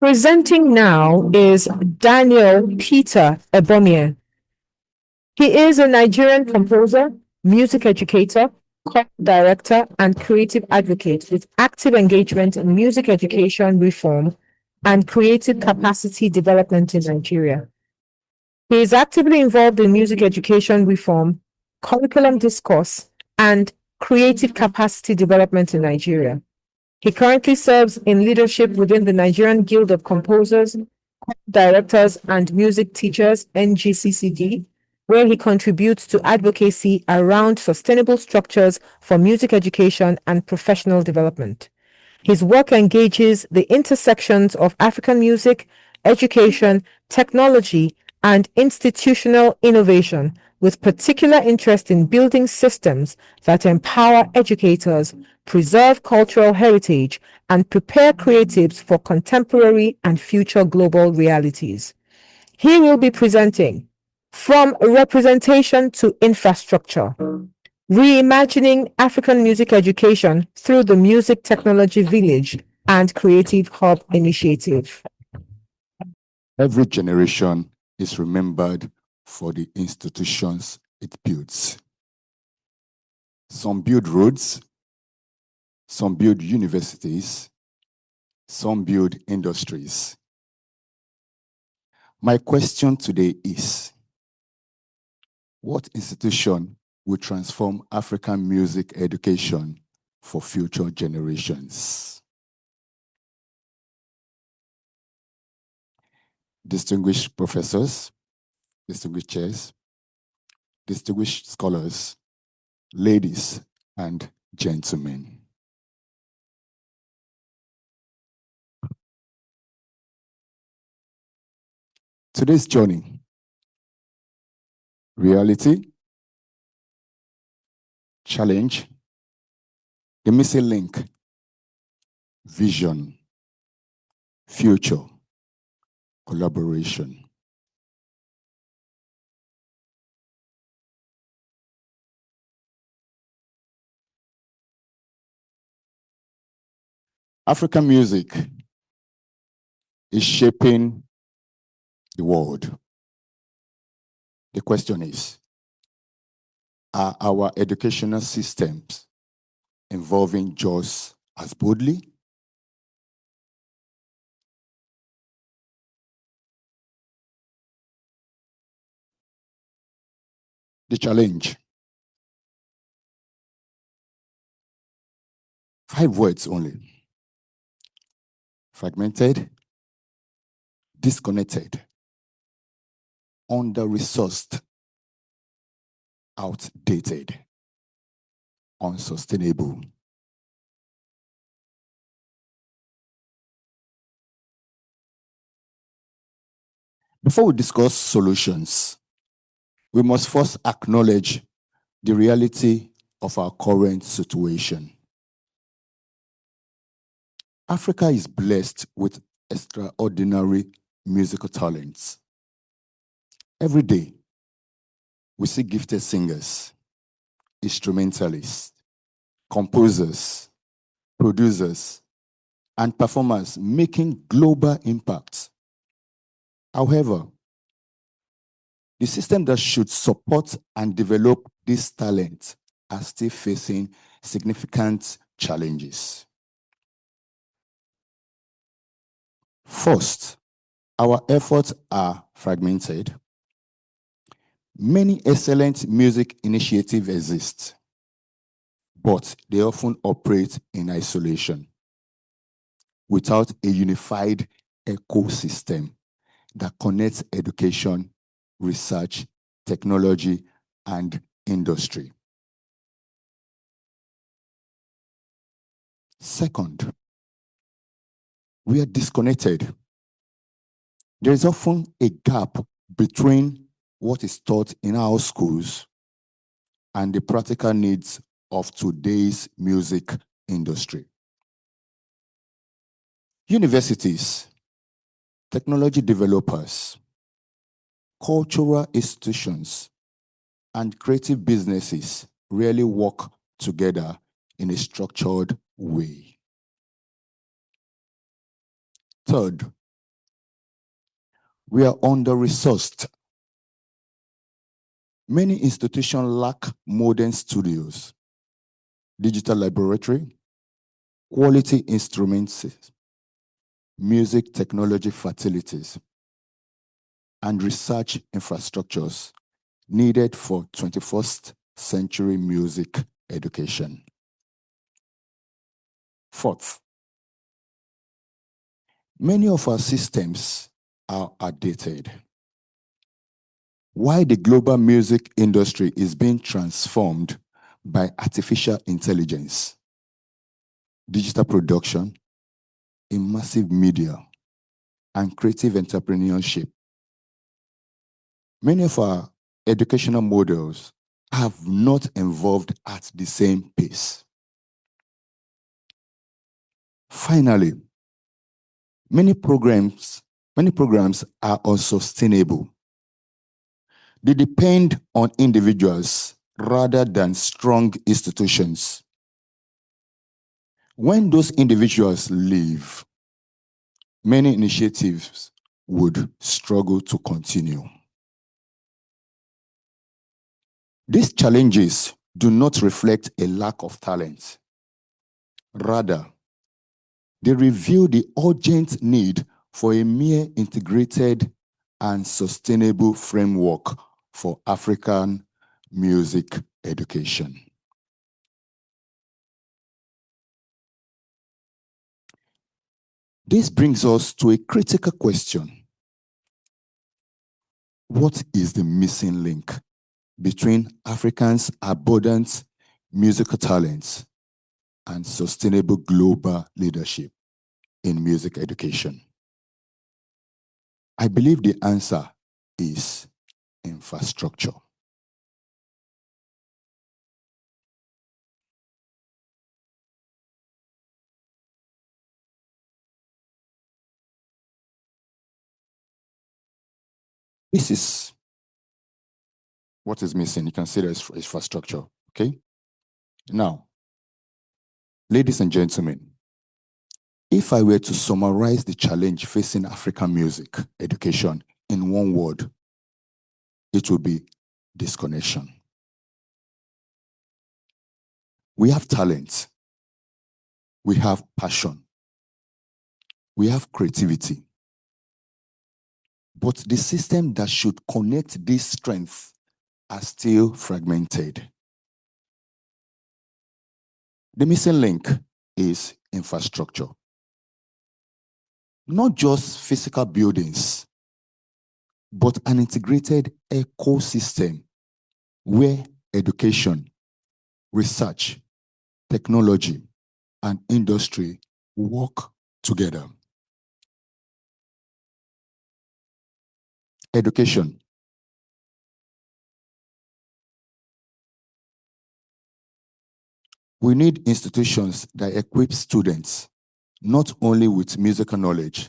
Presenting now is Daniel Peter Ebhomien. He is a Nigerian composer, music educator, choral director, and creative advocate with active engagement in music education reform and creative capacity development in Nigeria. He is actively involved in music education reform, curriculum discourse, and creative capacity development in Nigeria. He currently serves in leadership within the Nigerian Guild of Composers, Directors, and Music Teachers, NGCCD, where he contributes to advocacy around sustainable structures for music education and professional development. His work engages the intersections of African music, education, technology, and institutional innovation, with particular interest in building systems that empower educators, preserve cultural heritage, and prepare creatives for contemporary and future global realities. He will be presenting From Representation to Infrastructure, Reimagining African Music Education through the Music Technology Village and Creative Hub Initiative. Every generation is remembered for the institutions it builds. Some build roads, some build universities, some build industries. My question today is, what institution will transform African music education for future generations? Distinguished professors, distinguished chairs, distinguished scholars, ladies and gentlemen. Today's journey: reality, challenge, the missing link, vision, future, collaboration. African music is shaping the world. The question is, are our educational systems evolving just as boldly? The challenge: 5 words only: fragmented, disconnected, under-resourced, outdated, unsustainable. Before we discuss solutions, we must first acknowledge the reality of our current situation. Africa is blessed with extraordinary musical talents. Every day, we see gifted singers, instrumentalists, composers, producers, and performers making global impacts. However, the system that should support and develop this talent are still facing significant challenges. First, our efforts are fragmented. Many excellent music initiatives exist, but they often operate in isolation, without a unified ecosystem that connects education, research, technology, and industry. Second, we are disconnected. There is often a gap between what is taught in our schools and the practical needs of today's music industry. Universities, technology developers, cultural institutions, and creative businesses rarely work together in a structured way. Third, We are under-resourced. Many institutions lack modern studios, digital laboratory, quality instruments, music technology facilities, and research infrastructures needed for 21st century music education. Fourth, many of our systems are outdated. Why the global music industry is being transformed by artificial intelligence, digital production, immersive media, and creative entrepreneurship. Many of our educational models have not evolved at the same pace. Finally, many programs are unsustainable. They depend on individuals rather than strong institutions. When those individuals leave, many initiatives would struggle to continue. These challenges do not reflect a lack of talent. Rather, they reveal the urgent need for a more integrated and sustainable framework for African music education. This brings us to a critical question. What is the missing link between Africans' abundant musical talents and sustainable global leadership in music education? I believe the answer is infrastructure. This is what is missing. You can see there's infrastructure, okay? Now, ladies and gentlemen, if I were to summarize the challenge facing African music education in one word, it would be disconnection. We have talent, we have passion, we have creativity, but the system that should connect these strengths are still fragmented. The missing link is infrastructure. Not just physical buildings, but an integrated ecosystem where education, research, technology, and industry work together. Education. We need institutions that equip students not only with musical knowledge,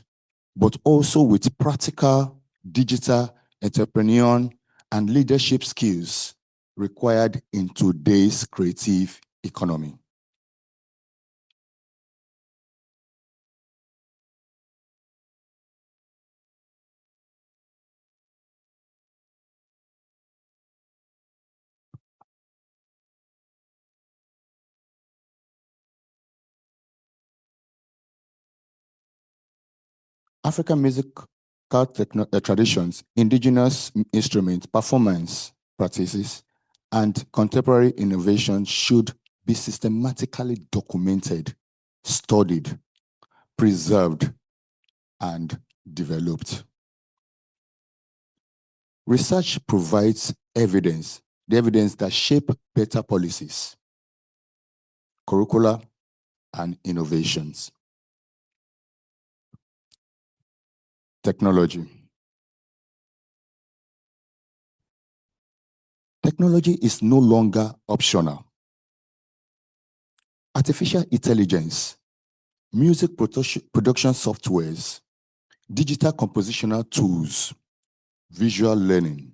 but also with practical, digital, entrepreneurial, and leadership skills required in today's creative economy. African musical traditions, indigenous instruments, performance practices, and contemporary innovation should be systematically documented, studied, preserved, and developed. Research provides evidence, the evidence that shape better policies, curricula, and innovations. Technology. Technology is no longer optional. Artificial intelligence, music production softwares, digital compositional tools, visual learning,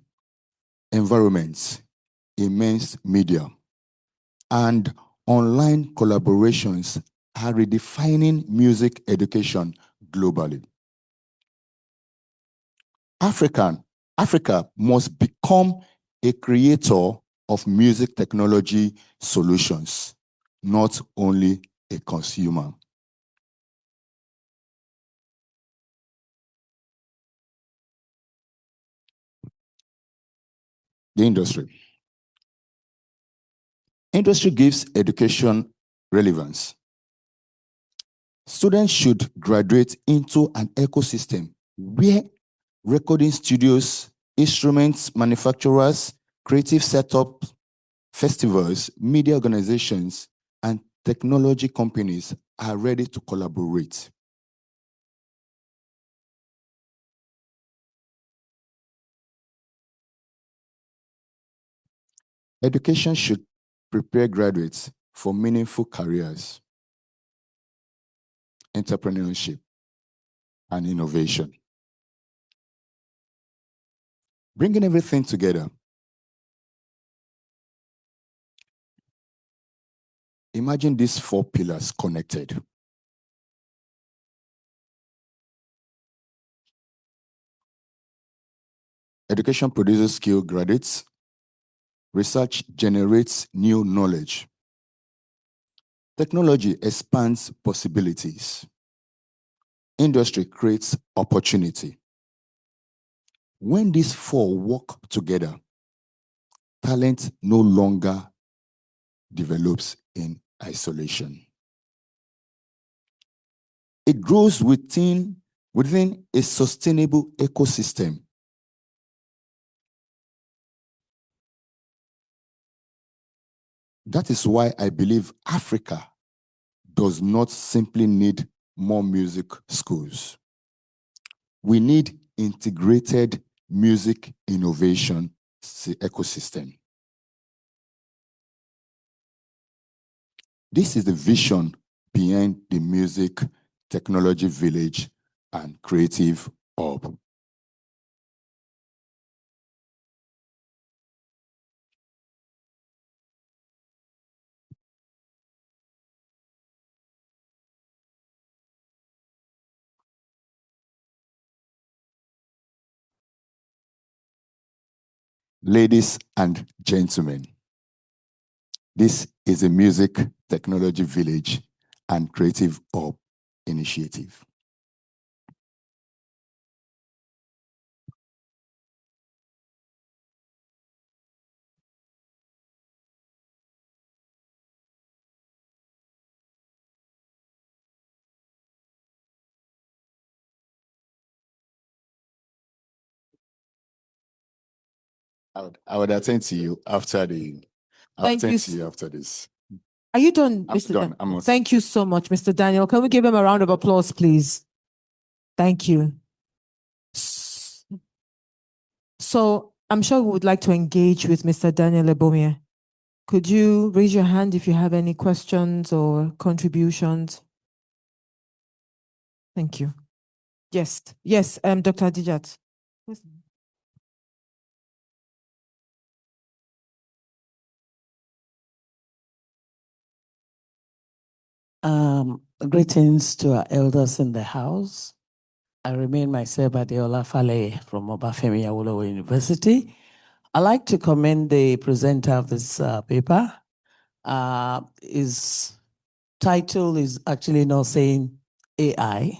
environments, immense media, and online collaborations are redefining music education globally. Africa must become a creator of music technology solutions, not only a consumer. The industry. Industry gives education relevance. Students should graduate into an ecosystem where recording studios, instruments manufacturers, creative setup, festivals, media organizations, and technology companies are ready to collaborate. Education should prepare graduates for meaningful careers, entrepreneurship, and innovation. Bringing everything together. Imagine these 4 pillars connected. Education produces skilled graduates. Research generates new knowledge. Technology expands possibilities. Industry creates opportunity. When these 4 work together, talent no longer develops in isolation. It grows within a sustainable ecosystem. That is why I believe Africa does not simply need more music schools. We need integrated music innovation ecosystem. This is the vision behind the Music Technology Village and Creative Hub. Ladies and gentlemen, this is a Music Technology Village and Creative Hub initiative. I would attend to you after after this. Are you done, I'm Mr. done. Daniel? Thank you so much, Mr. Daniel. Can we give him a round of applause, please? Thank you. So I'm sure we would like to engage with Mr. Daniel Ebhomien. Could you raise your hand if you have any questions or contributions? Thank you. Yes, Dr. Adijat. Greetings to our elders in the house. I remain myself Adeola Fale from Obafemi Awolowo University. I'd like to commend the presenter of this paper. His title is actually not saying AI,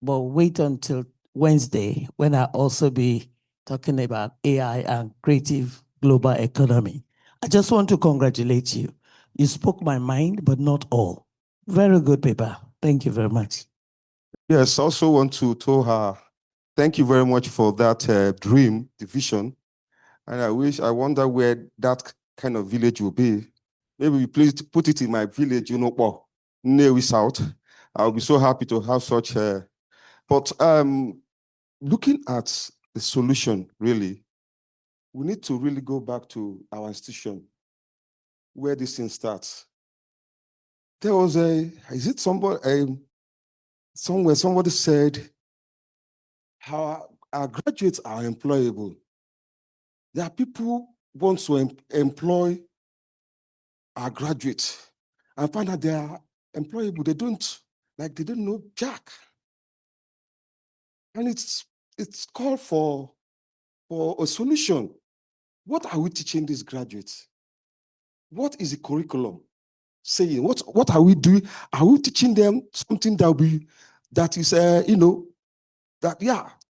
but wait until Wednesday when I'll also be talking about AI and creative global economy. I just want to congratulate you. You spoke my mind, but not all. Very good paper. Thank you very much. Yes, I also want to tell her, thank you very much for that dream, the vision. And I wonder where that kind of village will be. Maybe please put it in my village, Newi South. I'll be so happy to have such a, but looking at the solution, really, we need to really go back to our institution where this thing starts. There was somewhere somebody said how our graduates are employable. There are people who want to employ our graduates and find out they are employable. They don't know jack. And it's it's called for a solution. What are we teaching these graduates? What is the curriculum saying? What are we doing? Are we teaching them something that is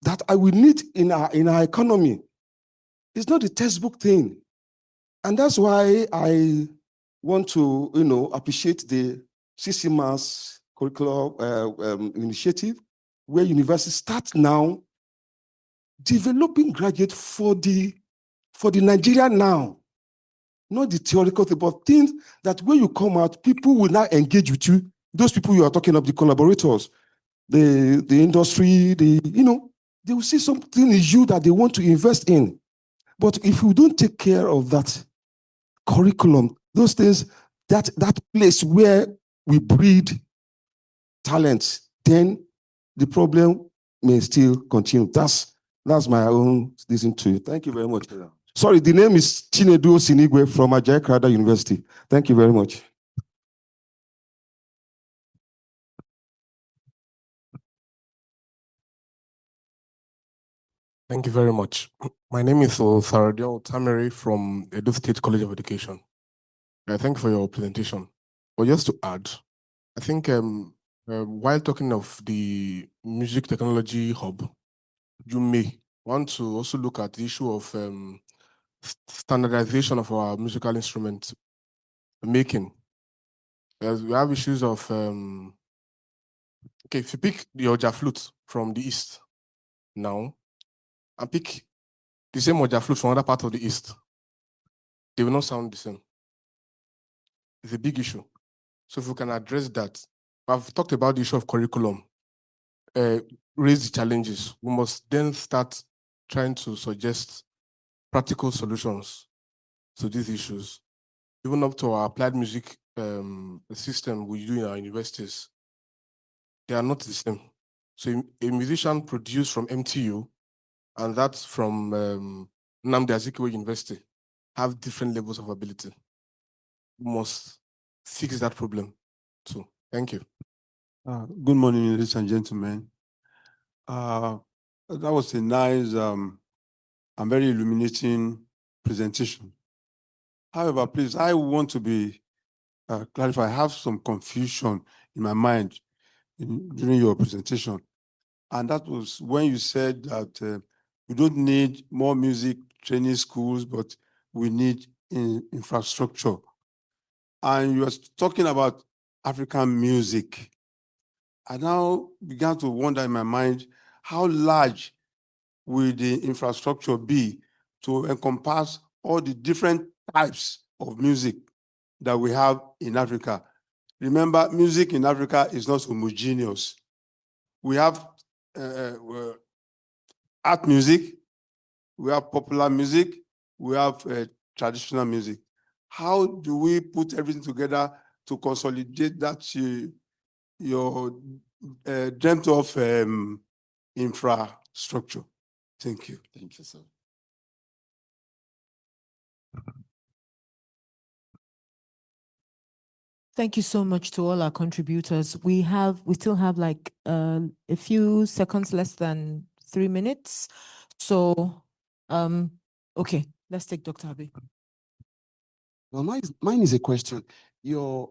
that I will need in our economy? It's not the textbook thing. And that's why I want to appreciate the CCMAS curriculum initiative, where universities start now developing graduates for the Nigeria now. Not the theoretical thing, but things that when you come out, people will now engage with you. Those people you are talking of, the collaborators, the industry, they will see something in you that they want to invest in. But if we don't take care of that curriculum, those things, that place where we breed talent, then the problem may still continue. That's my own listening to you. Thank you very much. Sorry, the name is Chinedu Sinigwe from Ajayi Crowther University. Thank you very much. Thank you very much. My name is Saradion Tamere from Edo State College of Education. Thank you for your presentation. But just to add, I think while talking of the music technology hub, you may want to also look at the issue of standardization of our musical instrument making. As we have issues of, okay, if you pick the Oja flute from the East now, and pick the same Oja flute from another part of the East, they will not sound the same. It's a big issue. So if we can address that, I've talked about the issue of curriculum, raise the challenges. We must then start trying to suggest practical solutions to these issues. Even up to our applied music system we do in our universities, they are not the same. So a musician produced from MTU and that's from Nnamdi Azikiwe University have different levels of ability. We must fix that problem too. Thank you. Good morning, ladies and gentlemen. That was a nice and very illuminating presentation. However, please, I want to be clarify. I have some confusion in my mind during your presentation, and that was when you said that we don't need more music training schools, but we need infrastructure. And you were talking about African music. I now began to wonder in my mind, how large will the infrastructure be to encompass all the different types of music that we have in Africa? Remember, music in Africa is not homogeneous. We have art music, we have popular music, we have traditional music. How do we put everything together to consolidate that your dreamt of infrastructure? Thank you. Thank you, sir. Thank you so much to all our contributors. We still have like a few seconds, less than 3 minutes. So, okay, let's take Dr. Abe. Well, mine is a question. Your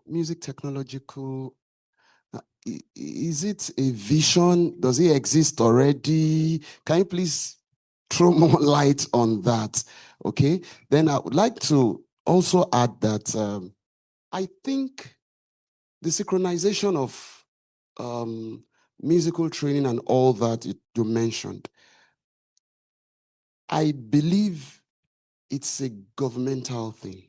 music technological, is it a vision? Does it exist already? Can you please throw more light on that? Okay. Then I would like to also add that I think the synchronization of musical training and all that you mentioned, I believe it's a governmental thing.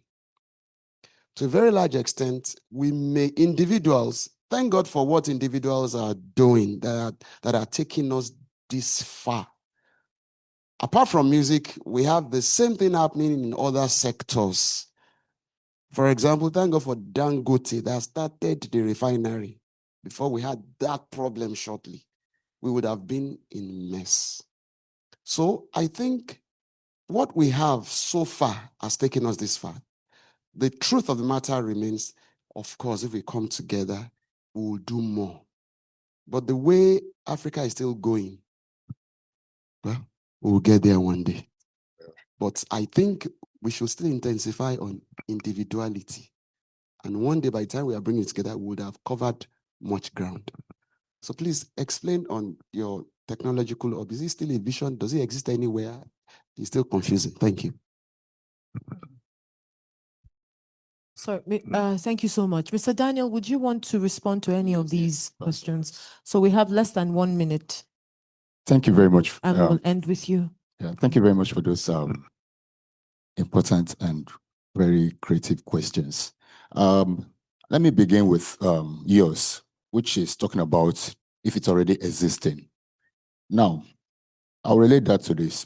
To a very large extent, individuals, thank God for what individuals are doing that are taking us this far. Apart from music, we have the same thing happening in other sectors. For example, thank God for Dangote that started the refinery. Before we had that problem shortly, we would have been in mess. So I think what we have so far has taken us this far. The truth of the matter remains, of course, if we come together, we will do more. But the way Africa is still going, Well, we'll get there one day. But I think we should still intensify on individuality. And one day, by the time we are bringing it together, we would have covered much ground. So please explain on your technological orb. Is it still a vision? Does it exist anywhere? It's still confusing. Thank you. Sorry, thank you so much. Mr. Daniel, would you want to respond to any of these questions? So we have less than 1 minute. Thank you very much. And we'll end with you. Yeah, thank you very much for those important and very creative questions. Let me begin with yours, which is talking about if it's already existing. Now, I'll relate that to this.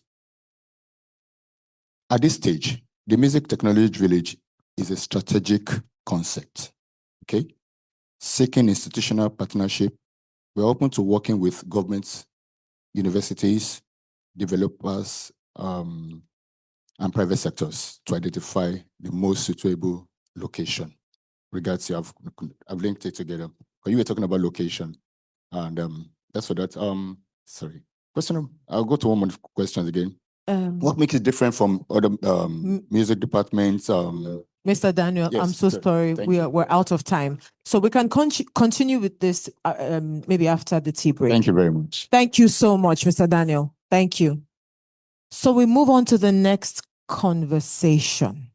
At this stage, the Music Technology Village is a strategic concept, okay? Seeking institutional partnership. We're open to working with governments, universities, developers, and private sectors to identify the most suitable location. Regards to, I've linked it together. But you were talking about location, and that's for that. Sorry. Question. I'll go to one more questions again. What makes it different from other music departments? Mr. Daniel, yes, I'm so sorry. We're out of time. So we can continue with this maybe after the tea break. Thank you very much. Thank you so much, Mr. Daniel. Thank you. So we move on to the next conversation.